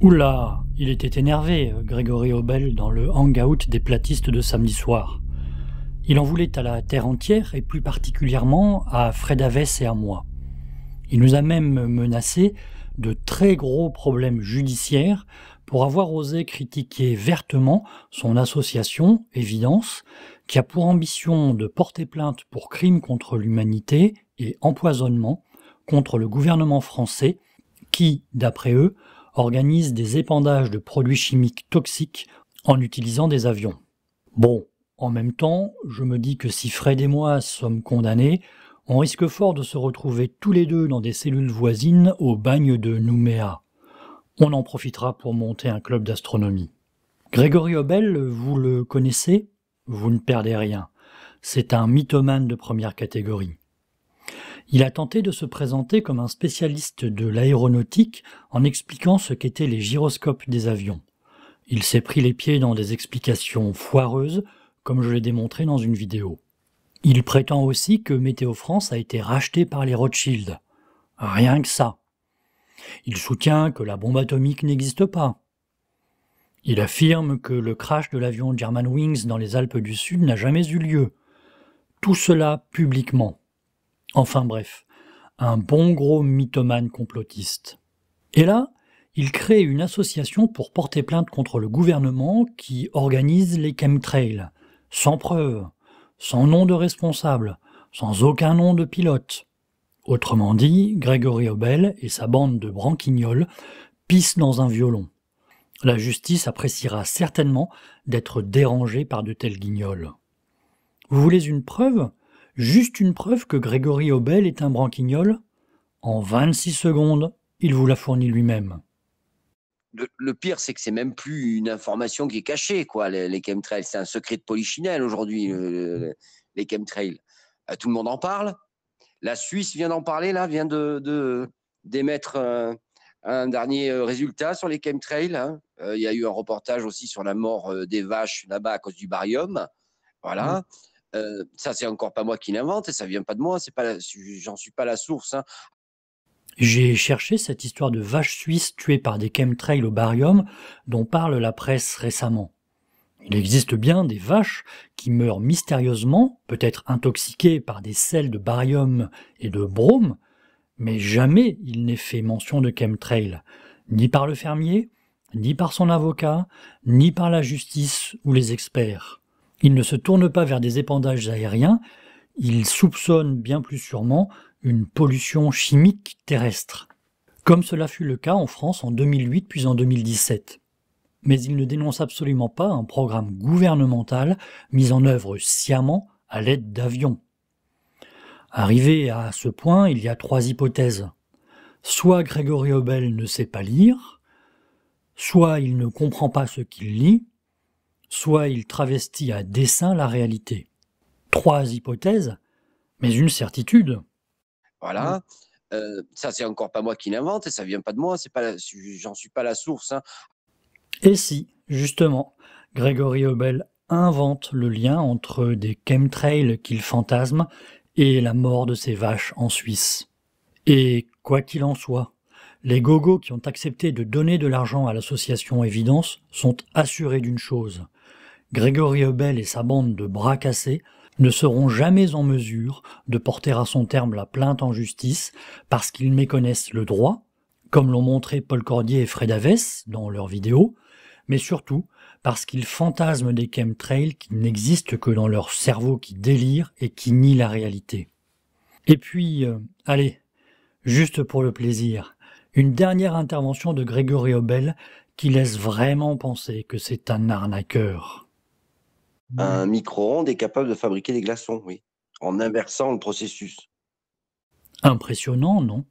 Oula, il était énervé, Grégory Obel, dans le hangout des platistes de samedi soir. Il en voulait à la terre entière et plus particulièrement à Fred Havès et à moi. Il nous a même menacé de très gros problèmes judiciaires pour avoir osé critiquer vertement son association, Évidence, qui a pour ambition de porter plainte pour crimes contre l'humanité et empoisonnement contre le gouvernement français qui, d'après eux, organise des épandages de produits chimiques toxiques en utilisant des avions. Bon, en même temps, je me dis que si Fred et moi sommes condamnés, on risque fort de se retrouver tous les deux dans des cellules voisines au bagne de Nouméa. On en profitera pour monter un club d'astronomie. Grégory Obel, vous le connaissez? Vous ne perdez rien. C'est un mythomane de première catégorie. Il a tenté de se présenter comme un spécialiste de l'aéronautique en expliquant ce qu'étaient les gyroscopes des avions. Il s'est pris les pieds dans des explications foireuses, comme je l'ai démontré dans une vidéo. Il prétend aussi que Météo France a été racheté par les Rothschild. Rien que ça. Il soutient que la bombe atomique n'existe pas. Il affirme que le crash de l'avion Germanwings dans les Alpes du Sud n'a jamais eu lieu. Tout cela publiquement. Enfin bref, un bon gros mythomane complotiste. Et là, il crée une association pour porter plainte contre le gouvernement qui organise les chemtrails, sans preuve, sans nom de responsable, sans aucun nom de pilote. Autrement dit, Grégory Obel et sa bande de branquignoles pissent dans un violon. La justice appréciera certainement d'être dérangée par de tels guignols. Vous voulez une preuve ? Juste une preuve que Grégory Obel est un branquignol ? En 26 secondes, il vous la fournit lui-même. Le pire, c'est que c'est même plus une information qui est cachée, quoi. Les chemtrails, c'est un secret de polichinelle aujourd'hui, les chemtrails. Tout le monde en parle. La Suisse vient d'en parler, là, vient d'émettre un dernier résultat sur les chemtrails. Hein. Il y a eu un reportage aussi sur la mort des vaches là-bas à cause du barium. Voilà. Ça, c'est encore pas moi qui l'invente, et ça vient pas de moi. J'en suis pas la source. Hein. J'ai cherché cette histoire de vaches suisses tuées par des chemtrails au barium dont parle la presse récemment. Il existe bien des vaches qui meurent mystérieusement, peut-être intoxiquées par des sels de barium et de brome, mais jamais il n'est fait mention de chemtrails, ni par le fermier, ni par son avocat, ni par la justice ou les experts. Il ne se tourne pas vers des épandages aériens, il soupçonne bien plus sûrement une pollution chimique terrestre, comme cela fut le cas en France en 2008 puis en 2017. Mais il ne dénonce absolument pas un programme gouvernemental mis en œuvre sciemment à l'aide d'avions. Arrivé à ce point, il y a 3 hypothèses. Soit Grégory Obel ne sait pas lire, soit il ne comprend pas ce qu'il lit, soit il travestit à dessein la réalité. 3 hypothèses, mais une certitude. Voilà. Ça, c'est encore pas moi qui l'invente, et ça vient pas de moi. J'en suis pas la source. Hein. Et si, justement, Grégory Obel invente le lien entre des chemtrails qu'il fantasme et la mort de ses vaches en Suisse. Et quoi qu'il en soit, les gogos qui ont accepté de donner de l'argent à l'association Évidence sont assurés d'une chose. Grégory Obel et sa bande de bras cassés ne seront jamais en mesure de porter à son terme la plainte en justice parce qu'ils méconnaissent le droit, comme l'ont montré Paul Cordier et Fred Havès dans leurs vidéos, mais surtout parce qu'ils fantasment des chemtrails qui n'existent que dans leur cerveau qui délire et qui nie la réalité. Et puis, allez, juste pour le plaisir, une dernière intervention de Grégory Obel qui laisse vraiment penser que c'est un arnaqueur. Un micro-ondes est capable de fabriquer des glaçons, oui, en inversant le processus. Impressionnant, non ?